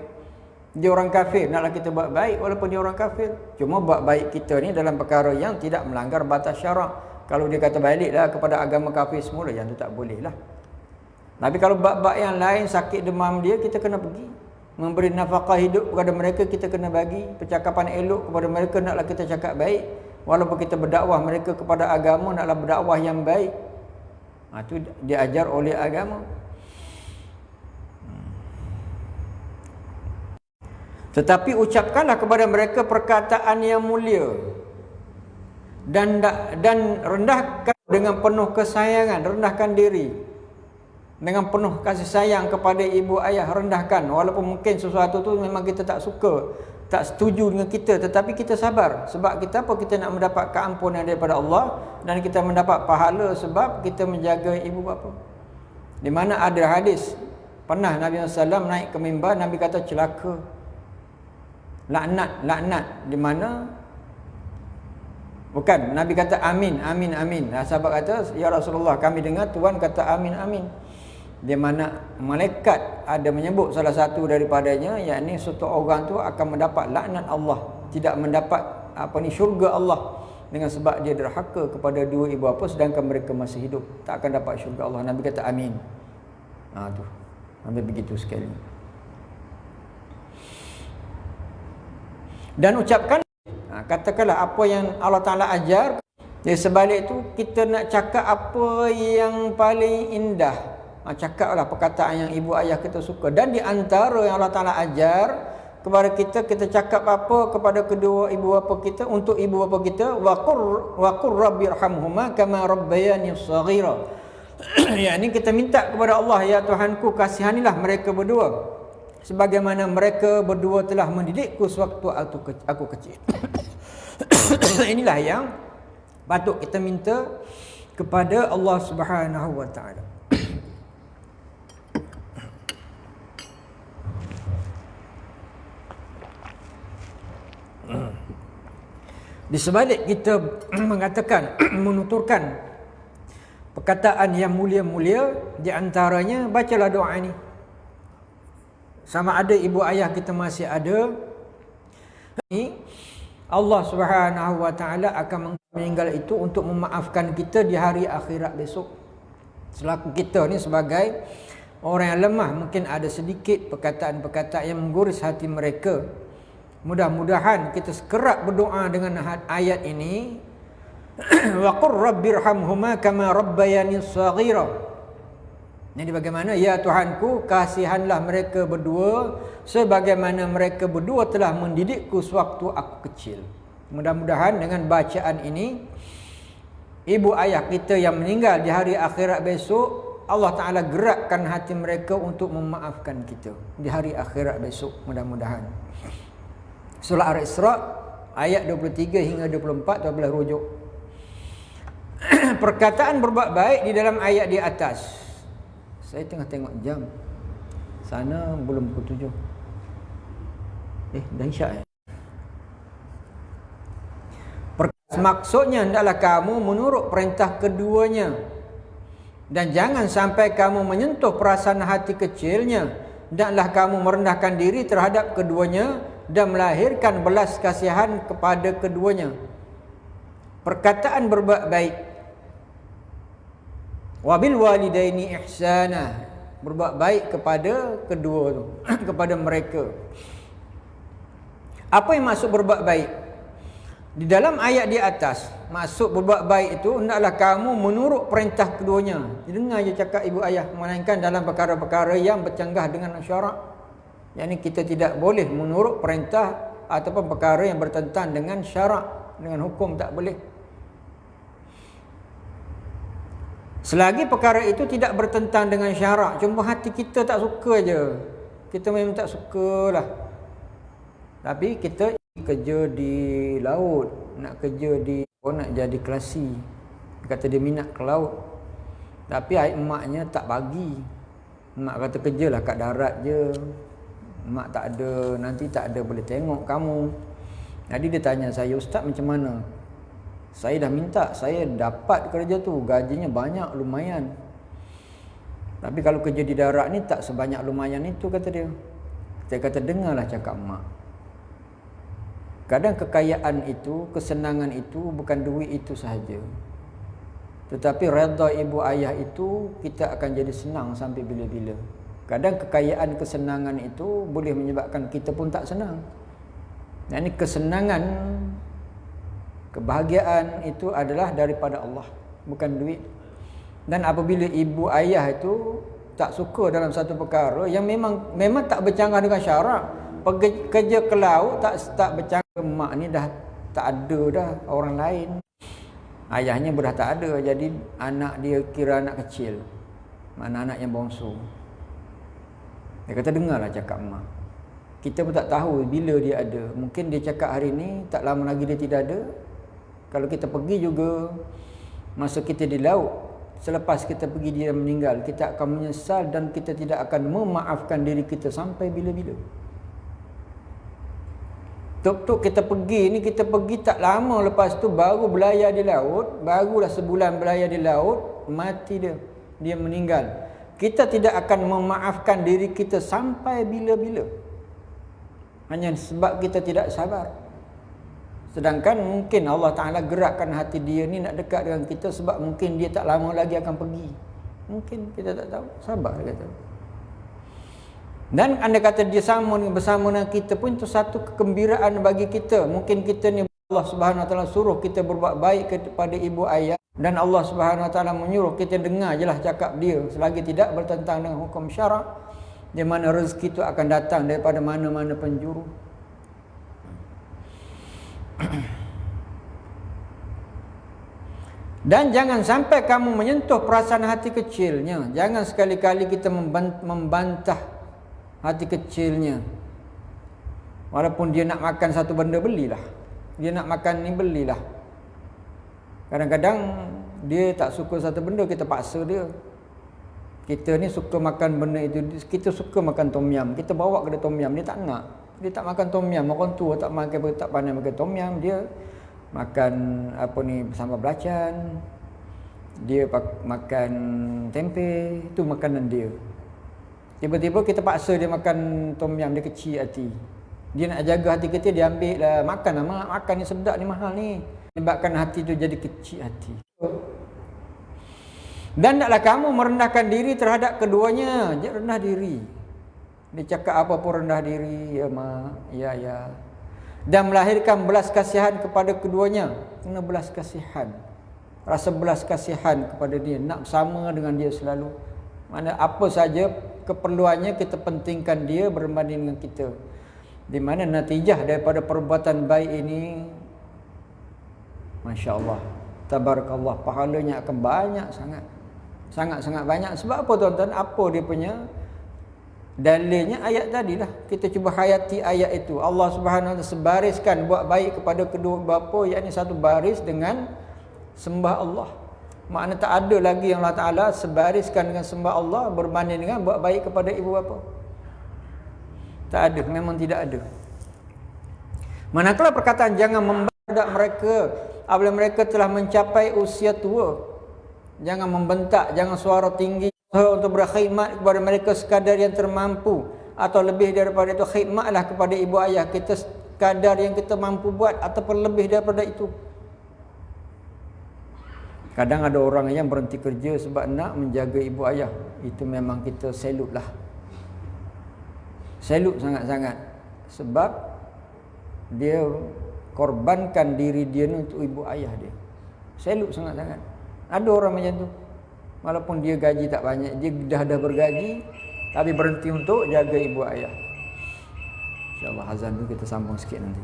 Dia orang kafir, naklah kita buat baik walaupun dia orang kafir. Cuma buat baik kita ni dalam perkara yang tidak melanggar batas syarak. Kalau dia kata baliklah kepada agama kafir semula, yang tu tak boleh lah. Tapi kalau bab-bab yang lain, sakit demam dia, kita kena pergi. Memberi nafkah hidup kepada mereka, kita kena bagi. Percakapan elok kepada mereka, naklah kita cakap baik. Walaupun kita berdakwah mereka kepada agama, naklah berdakwah yang baik. Itu diajar oleh agama. Tetapi ucapkanlah kepada mereka perkataan yang mulia, dan rendahkan dengan penuh kesayangan, rendahkan diri dengan penuh kasih sayang kepada ibu ayah, rendahkan. Walaupun mungkin sesuatu tu memang kita tak suka, tak setuju dengan kita, tetapi kita sabar. Sebab kita apa? Kita nak mendapat keampunan daripada Allah, dan kita mendapat pahala sebab kita menjaga ibu bapa. Di mana ada hadis, pernah Nabi SAW naik ke mimbar, Nabi kata celaka, laknat. Di mana? Bukan, Nabi kata amin. Sahabat kata, ya Rasulullah, kami dengar Tuhan kata amin. Di mana malaikat ada menyebut salah satu daripadanya, yakni satu orang tu akan mendapat laknat Allah, tidak mendapat syurga Allah, dengan sebab dia derhaka kepada dua ibu bapa sedangkan mereka masih hidup, tak akan dapat syurga Allah. Nabi kata amin. Tu Nabi begitu sekali. Dan ucapkan, katakanlah apa yang Allah Ta'ala ajar. Di sebalik itu kita nak cakap apa yang paling indah. Cakaplah perkataan yang ibu ayah kita suka. Dan di antara yang Allah Ta'ala ajar kepada kita, kita cakap apa kepada kedua ibu bapa kita, untuk ibu bapa kita, wa qur rabbirhamhuma kama rabbayani shaghira. Yakni kita minta kepada Allah, ya Tuhanku, kasihanilah mereka berdua sebagaimana mereka berdua telah mendidikku sewaktu aku kecil. Inilah yang patut kita minta kepada Allah Subhanahu wa Ta'ala. Di sebalik kita mengatakan, menuturkan perkataan yang mulia-mulia, di antaranya bacalah doa ini. Sama ada ibu ayah kita masih ada, Allah Subhanahu wa Ta'ala akan meninggal itu untuk memaafkan kita di hari akhirat besok. Selaku kita ni sebagai orang yang lemah, mungkin ada sedikit perkataan-perkataan yang mengguris hati mereka. Mudah-mudahan kita sekerat berdoa dengan ayat ini. Wa qur rabbirhamhuma kama rabbayani shaghira. Jadi bagaimana? Ya Tuhanku, kasihanlah mereka berdua sebagaimana mereka berdua telah mendidikku sewaktu aku kecil. Mudah-mudahan dengan bacaan ini, ibu ayah kita yang meninggal di hari akhirat besok, Allah Ta'ala gerakkan hati mereka untuk memaafkan kita di hari akhirat besok, mudah-mudahan. Surah Al-Isra ayat 23 hingga 24 12 rujuk. Perkataan berbuat baik di dalam ayat di atas. Saya tengah tengok jam. Sana belum pukul 7. Dah isyak Maksudnya hendaklah kamu menurut perintah keduanya, dan jangan sampai kamu menyentuh perasaan hati kecilnya, hendaklah kamu merendahkan diri terhadap keduanya dan melahirkan belas kasihan kepada keduanya. Perkataan berbuat baik. Wabil walidaini ihsana, berbuat baik kepada kedua tu, kepada mereka. Apa yang maksud berbuat baik? Di dalam ayat di atas, maksud berbuat baik itu hendaklah kamu menurut perintah keduanya. Dengar je cakap ibu ayah, melainkan dalam perkara-perkara yang bercanggah dengan syarak. Yang ini kita tidak boleh menurut perintah ataupun perkara yang bertentangan dengan syarak, dengan hukum, tak boleh. Selagi perkara itu tidak bertentangan dengan syarak, cuma hati kita tak suka je. Kita memang tak sukalah. Tapi kita kerja di laut, nak kerja di, nak jadi kelasi. Kata dia minat ke laut. Tapi emaknya tak bagi. Mak kata kerjalah kat darat je. Mak tak ada, nanti tak ada boleh tengok kamu. Jadi dia tanya saya, "Ustaz, macam mana? Saya dah minta, saya dapat kerja tu, gajinya banyak, lumayan. Tapi kalau kerja di darat ni tak sebanyak lumayan itu," kata dia. Saya kata, "Dengarlah cakap mak. Kadang kekayaan itu, kesenangan itu bukan duit itu sahaja. Tetapi redha ibu ayah itu kita akan jadi senang sampai bila-bila. Kadang kekayaan, kesenangan itu boleh menyebabkan kita pun tak senang. Dan ini kesenangan, kebahagiaan itu adalah daripada Allah, bukan duit. Dan apabila ibu ayah itu tak suka dalam satu perkara yang memang tak bercanggah dengan syarak, pergi kerja ke laut tak bercanggah, mak ni dah tak ada dah orang lain. Ayahnya dah tak ada, jadi anak dia kira anak kecil. Mana anak yang bongsu. Dia kata, "Dengarlah cakap mak. Kita pun tak tahu bila dia ada. Mungkin dia cakap hari ni, tak lama lagi dia tidak ada. Kalau kita pergi juga, masa kita di laut, selepas kita pergi dia meninggal, kita akan menyesal dan kita tidak akan memaafkan diri kita sampai bila-bila." Tuk-tuk kita pergi ni, kita pergi tak lama lepas tu baru belayar di laut, barulah sebulan belayar di laut, mati dia. Dia meninggal. Kita tidak akan memaafkan diri kita sampai bila-bila. Hanya sebab kita tidak sabar. Sedangkan mungkin Allah Ta'ala gerakkan hati dia ni nak dekat dengan kita sebab mungkin dia tak lama lagi akan pergi. Mungkin kita tak tahu. Sabar, dia kata. Dan anda kata dia bersama dengan kita pun itu satu kegembiraan bagi kita. Mungkin kita ni Allah Subhanahu Wa Taala suruh kita berbuat baik kepada ibu ayah, dan Allah Subhanahu Wa Taala menyuruh kita dengar jelah cakap dia selagi tidak bertentangan dengan hukum syarak, di mana rezeki itu akan datang daripada mana-mana penjuru. Dan jangan sampai kamu menyentuh perasaan hati kecilnya. Jangan sekali-kali kita membantah hati kecilnya. Walaupun dia nak makan satu benda, belilah. Dia nak makan ni, belilah. Kadang-kadang dia tak suka satu benda, kita paksa dia. Kita ni suka makan benda itu, kita suka makan tom yum, kita bawa ke dia tom yum, dia tak nak. Dia tak makan tom yum. Orang tua tak pandai makan tom yum, dia makan apa ni, sambal belacan, dia makan tempe, itu makanan dia. Tiba-tiba kita paksa dia makan tom yum, dia kecil hati. Dia nak jaga hati kita, dia ambil lah, makan lah mak, makan ni sedap ni, mahal ni. Menyebabkan hati tu jadi kecil hati. Dan taklah kamu merendahkan diri terhadap keduanya. Dia rendah diri. Dia cakap apa pun rendah diri. Ya mak, ya ya. Dan melahirkan belas kasihan kepada keduanya. Kena belas kasihan. Rasa belas kasihan kepada dia. Nak sama dengan dia selalu. Mana apa saja keperluannya kita pentingkan dia berbanding dengan kita. Di mana natijah daripada perbuatan baik ini, Masya Allah, tabarakallah, pahalanya akan banyak sangat. Sangat-sangat banyak. Sebab apa tuan-tuan? Apa dia punya dalilnya? Ayat tadilah. Kita cuba hayati ayat itu. Allah Subhanahu Wa Taala sebariskan buat baik kepada kedua bapa, yakni satu baris dengan sembah Allah. Makna tak ada lagi yang Allah Ta'ala sebariskan dengan sembah Allah berbanding dengan buat baik kepada ibu bapa. Tak ada, memang tidak ada. Manakala perkataan jangan membentak mereka apabila mereka telah mencapai usia tua. Jangan membentak, jangan suara tinggi untuk berkhidmat kepada mereka sekadar yang termampu, atau lebih daripada itu, khidmatlah kepada ibu ayah kita sekadar yang kita mampu buat ataupun lebih daripada itu. Kadang ada orang yang berhenti kerja sebab nak menjaga ibu ayah. Itu memang kita salute lah. Salute sangat-sangat. Sebab dia korbankan diri dia untuk ibu ayah dia. Salute sangat-sangat. Ada orang macam tu. Walaupun dia gaji tak banyak, dia dah bergaji, tapi berhenti untuk jaga ibu ayah. InsyaAllah azan tu kita sambung sikit nanti.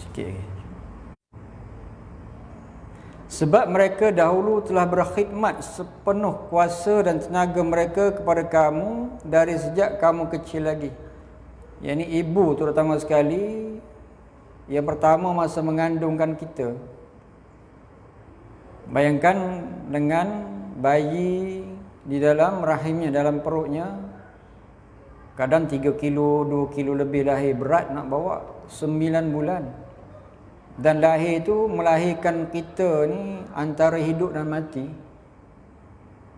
Sikit lagi. Sebab mereka dahulu telah berkhidmat sepenuh kuasa dan tenaga mereka kepada kamu dari sejak kamu kecil lagi. Yang ini ibu terutama sekali, yang pertama masa mengandungkan kita. Bayangkan dengan bayi di dalam rahimnya, dalam perutnya, kadang 3 kilo, 2 kilo lebih lahir, berat nak bawa 9 bulan. Dan lahir itu melahirkan kita ni antara hidup dan mati.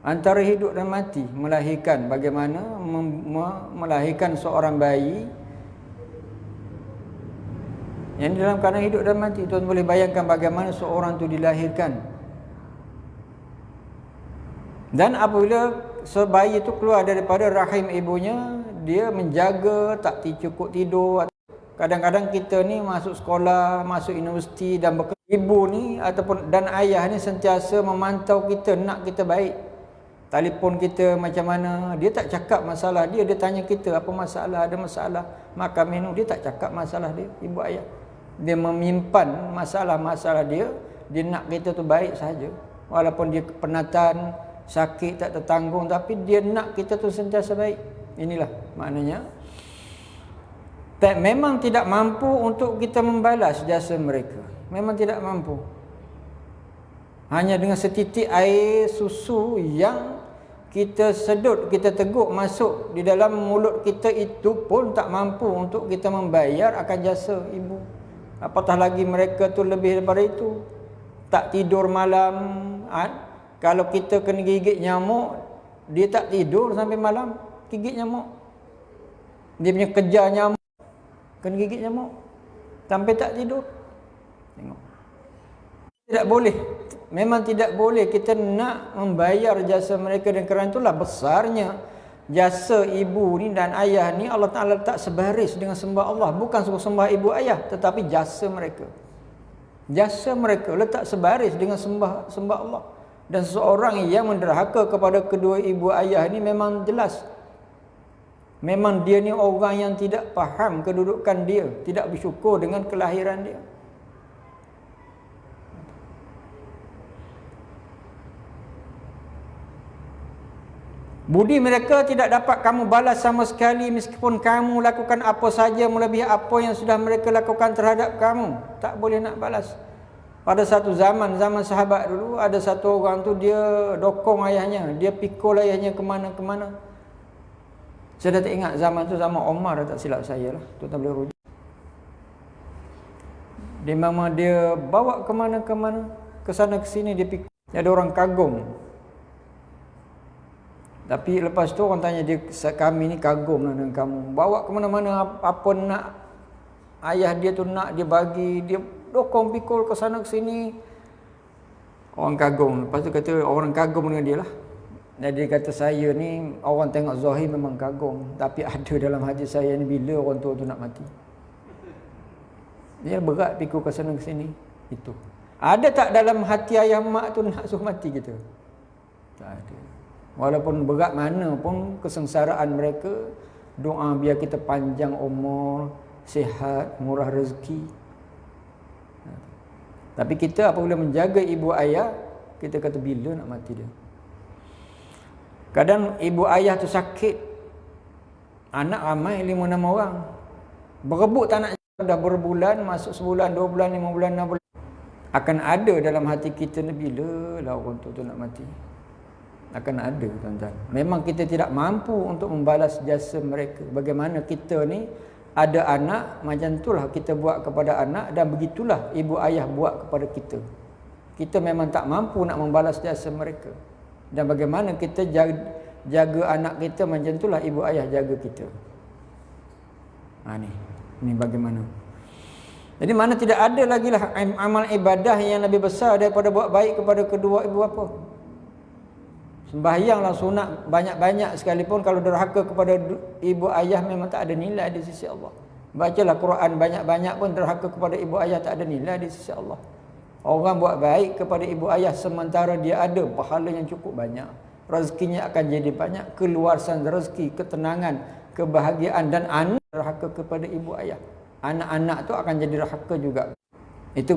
Antara hidup dan mati melahirkan. Bagaimana melahirkan seorang bayi yang dalam keadaan hidup dan mati. Tuan boleh bayangkan bagaimana seorang tu dilahirkan. Dan apabila bayi itu keluar daripada rahim ibunya, dia menjaga, tak cukup tidur. Kadang-kadang kita ni masuk sekolah, masuk universiti dan ibu ni ataupun dan ayah ni sentiasa memantau kita, nak kita baik. Telefon kita macam mana, dia tak cakap masalah dia, dia tanya kita apa masalah, ada masalah, makan minum, dia tak cakap masalah dia, ibu ayah. Dia menyimpan masalah-masalah dia, dia nak kita tu baik saja. Walaupun dia kepenatan, sakit tak tertanggung, tapi dia nak kita tu sentiasa baik. Inilah maknanya. Memang tidak mampu untuk kita membalas jasa mereka. Memang tidak mampu. Hanya dengan setitik air susu yang kita sedut, kita teguk masuk di dalam mulut kita, itu pun tak mampu untuk kita membayar akan jasa ibu. Apatah lagi mereka tu lebih daripada itu. Tak tidur malam. Kalau kita kena gigit nyamuk, dia tak tidur sampai malam, gigit nyamuk. Dia punya kejar nyamuk, kena gigit nyamuk sampai tak tidur. Tengok. Tidak boleh. Memang tidak boleh kita nak membayar jasa mereka, dan kerana itulah besarnya jasa ibu ni dan ayah ni Allah Ta'ala letak sebaris dengan sembah Allah. Bukan sembah ibu ayah, tetapi jasa mereka. Jasa mereka letak sebaris dengan sembah Allah. Dan seseorang yang menderhaka kepada kedua ibu ayah ni memang jelas, memang dia ni orang yang tidak faham kedudukan dia, tidak bersyukur dengan kelahiran dia. Budi mereka tidak dapat kamu balas sama sekali meskipun kamu lakukan apa saja melebihi apa yang sudah mereka lakukan terhadap kamu. Tak boleh nak balas. Pada satu zaman sahabat dulu, ada satu orang tu dia dokong ayahnya, dia pikul ayahnya ke mana-mana. Saya dah tak ingat zaman tu, zaman Omar dah tak silap saya lah. Tu tak boleh rujuk. Dia memang dia bawa ke mana-mana, ke sana ke sini dia pikul. Ada orang kagum. Tapi lepas tu orang tanya dia, kami ni kagum lah dengan kamu. Bawa ke mana-mana apa nak ayah dia tu nak dia bagi, dia dokong pikul ke sana ke sini. Orang kagum. Lepas tu kata orang kagum dengan dia lah. Dan dia kata saya ni orang tengok zahir memang kagum, tapi ada dalam hati saya ni bila orang tua tu nak mati. Dia berat pikul ke sana ke sini. Itu. Ada tak dalam hati ayah mak tu nak suruh mati kita? Tak ada. Walaupun berat mana pun kesengsaraan mereka, doa biar kita panjang umur, sihat, murah rezeki. Tapi kita apabila menjaga ibu ayah, kita kata bila nak mati dia. Kadang ibu ayah tu sakit, anak ramai 5-6 orang, berebut tak nak, dah berbulan, masuk sebulan, 2 bulan, 5 bulan, 6 bulan. Akan ada dalam hati kita ni bila lah orang tu nak mati. Akan ada, tuan-tuan. Memang kita tidak mampu untuk membalas jasa mereka. Bagaimana kita ni ada anak, macam itulah kita buat kepada anak, dan begitulah ibu ayah buat kepada kita. Kita memang tak mampu nak membalas jasa mereka. Dan bagaimana kita jaga anak kita, macam itulah ibu ayah jaga kita. Ni bagaimana. Jadi mana tidak ada lagi lah amal ibadah yang lebih besar daripada buat baik kepada kedua ibu bapa. Sembahyanglah sunat banyak-banyak sekalipun, kalau derhaka kepada ibu ayah memang tak ada nilai di sisi Allah. Bacalah Quran banyak-banyak pun derhaka kepada ibu ayah tak ada nilai di sisi Allah. Orang buat baik kepada ibu ayah sementara dia ada, pahala yang cukup banyak. Rezekinya akan jadi banyak, keluasan rezeki, ketenangan, kebahagiaan, dan anak derhaka kepada ibu ayah. Anak-anak tu akan jadi derhaka juga. Itu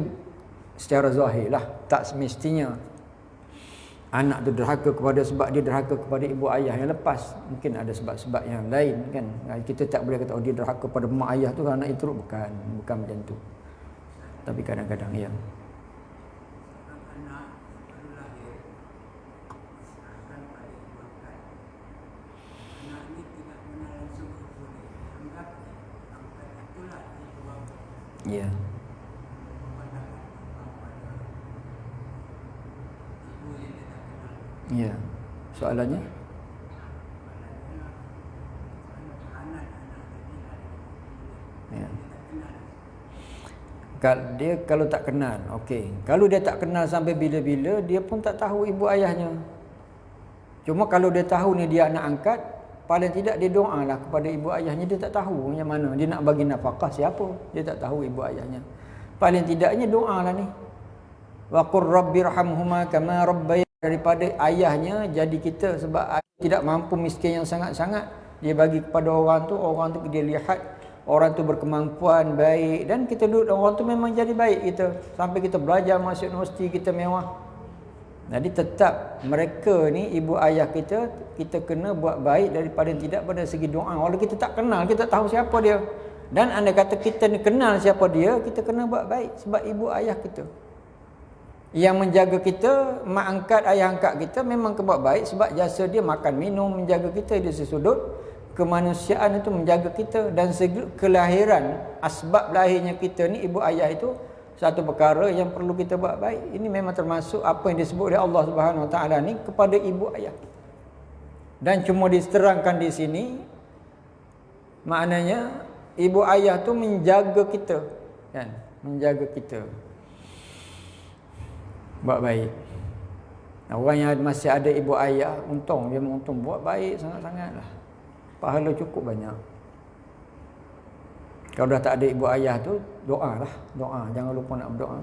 secara zahir lah, tak semestinya. Anak tu derhaka kepada sebab dia derhaka kepada ibu ayah yang lepas. Mungkin ada sebab-sebab yang lain kan. Kita tak boleh kata dia derhaka pada mak ayah tu anak itu bukan macam tu. Tapi kadang-kadang ya. Ya. Ya, soalannya? Ya. Dia kalau tak kenal, okey. Kalau dia tak kenal sampai bila-bila, dia pun tak tahu ibu ayahnya. Cuma kalau dia tahu ni dia anak angkat, paling tidak dia doalah kepada ibu ayahnya. Dia tak tahu yang mana dia nak bagi nafkah siapa, dia tak tahu ibu ayahnya. Paling tidaknya doalah ni. Wa qur rabbirhamhuma kama rabbayani, daripada ayahnya jadi kita, sebab ayah tidak mampu, miskin yang sangat-sangat, dia bagi kepada orang tu dia lihat orang tu berkemampuan baik, dan kita duduk orang tu memang jadi baik kita, sampai kita belajar masuk universiti kita mewah. Jadi tetap mereka ni ibu ayah kita kena buat baik daripada tidak pada segi doa. Walau kita tak kenal, kita tak tahu siapa dia, dan andai kata kita ni kenal siapa dia, kita kena buat baik sebab ibu ayah kita yang menjaga kita. Mak angkat, ayah angkat kita memang kebuat baik sebab jasa dia makan minum, menjaga kita di sudut kemanusiaan itu, menjaga kita. Dan segi kelahiran, asbab lahirnya kita ni ibu ayah itu satu perkara yang perlu kita buat baik. Ini memang termasuk apa yang disebut oleh Allah Subhanahu Wa Taala ni kepada ibu ayah. Dan cuma diterangkan di sini, maknanya ibu ayah tu menjaga kita, kan? Menjaga kita buat baik. Orang yang masih ada ibu ayah, untung buat baik sangat-sangatlah. Pahala cukup banyak. Kalau dah tak ada ibu ayah tu, doalah, doa. Jangan lupa nak berdoa.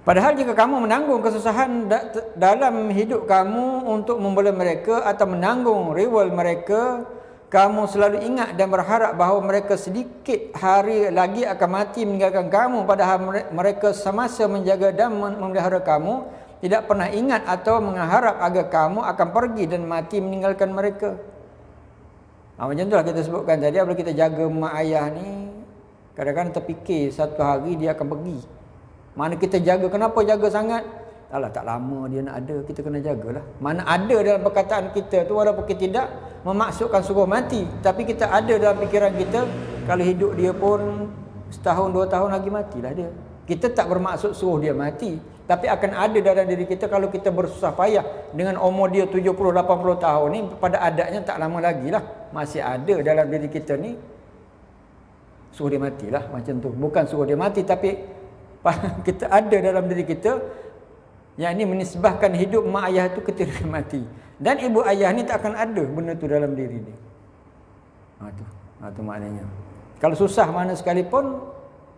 Padahal jika kamu menanggung kesusahan dalam hidup kamu untuk membela mereka atau menanggung riwal mereka, kamu selalu ingat dan berharap bahawa mereka sedikit hari lagi akan mati meninggalkan kamu, padahal mereka semasa menjaga dan memelihara kamu tidak pernah ingat atau mengharap agar kamu akan pergi dan mati meninggalkan mereka. Macam itulah kita sebutkan tadi, apabila kita jaga mak ayah ni, kadang-kadang terfikir satu hari dia akan pergi. Mana kita jaga, kenapa jaga sangat? Alah, tak lama dia nak ada, kita kena jagalah. Mana ada dalam perkataan kita tu, walaupun kita tidak memaksudkan suruh mati, tapi kita ada dalam fikiran kita, kalau hidup dia pun setahun 2 tahun lagi matilah dia. Kita tak bermaksud suruh dia mati, tapi akan ada dalam diri kita kalau kita bersusah payah dengan umur dia 70-80 tahun ni, pada adatnya tak lama lagi lah, masih ada dalam diri kita ni suruh dia matilah, macam tu. Bukan suruh dia mati, tapi kita ada dalam diri kita yang ini menisbahkan hidup mak ayah tu ketika dia mati. Dan ibu ayah ni tak akan ada benda tu dalam diri dia. Tu maknanya. Kalau susah mana sekalipun,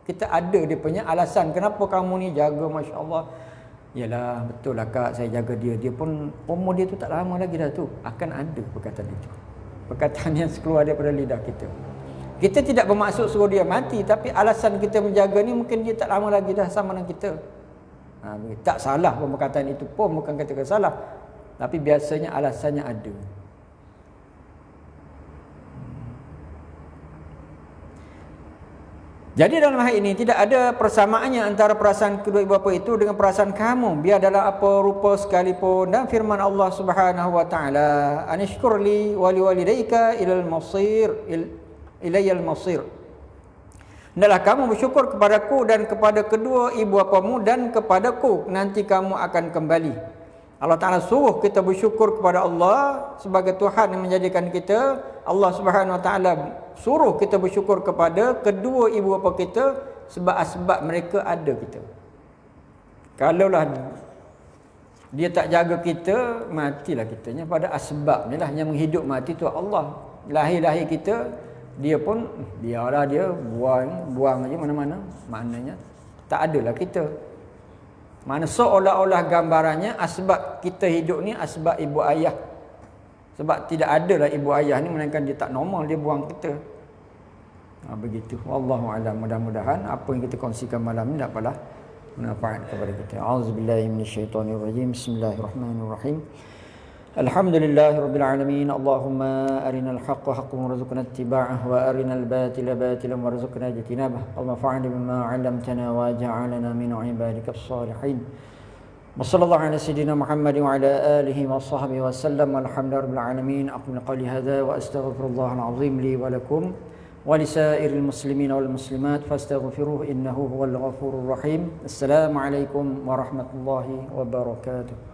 kita ada dia punya alasan. Kenapa kamu ni jaga, Masya Allah. Yalah, betul lah kak, saya jaga dia. Dia pun, umur dia tu tak lama lagi dah tu. Akan ada perkataan itu. Perkataan yang keluar daripada lidah kita. Kita tidak bermaksud suruh dia mati, tapi alasan kita menjaga ni mungkin dia tak lama lagi dah sama dengan kita. Tak salah pun perkataan itu pun, bukan katakan salah, tapi biasanya alasannya ada. Jadi dalam hal ini tidak ada persamaannya antara perasaan kedua ibu bapa itu dengan perasaan kamu, biar dalam apa rupa sekalipun. Dan firman Allah Subhanahu wa taala, anishkurli wa liwalidayka ilal masir ilayal masir. Hendaklah kamu bersyukur kepadaku dan kepada kedua ibu bapamu dan kepadaku, nanti kamu akan kembali. Allah Ta'ala suruh kita bersyukur kepada Allah sebagai Tuhan yang menjadikan kita. Allah Subhanahu Wa Ta'ala suruh kita bersyukur kepada kedua ibu bapa kita sebab mereka ada kita. Kalaulah dia tak jaga kita, matilah kitanya. Pada asbab ni lah yang menghidup mati tu Allah. Lahir kita, dia pun biarlah dia buang aja mana-mana, maknanya tak adalah kita. Mana seolah-olah gambarannya asbab kita hidup ni asbab ibu ayah. Sebab tidak adalah ibu ayah ni, melainkan dia tak normal, dia buang kita. Begitu. Wallahu a'lam. Mudah-mudahan apa yang kita kongsikan malam ni dapatlah manfaat kepada kita. Auzubillahi minasyaitonirrajim. Bismillahirrahmanirrahim. Alhamdulillahi Rabbil Alamin. Allahumma arinal haqqa haqqan warzuqna ittiba'ah wa arinal batila batilan warzuqna ijtinabah. Allahumma fa'alna bima 'allamtana wa ja'alna min 'ibadikas salihin. Wa sallallahu ala sayyidina Muhammad wa ala alihi wa sahbihi wa sallam. Alhamdulillahi Rabbil Alamin. Aqulu qawli hadha wa astaghfirullahal azim li wa lakum wa lisairil muslimin wal muslimat fastaghfiruhu innahu huwal ghafurur rahim. Assalamu alaikum warahmatullahi wabarakatuh.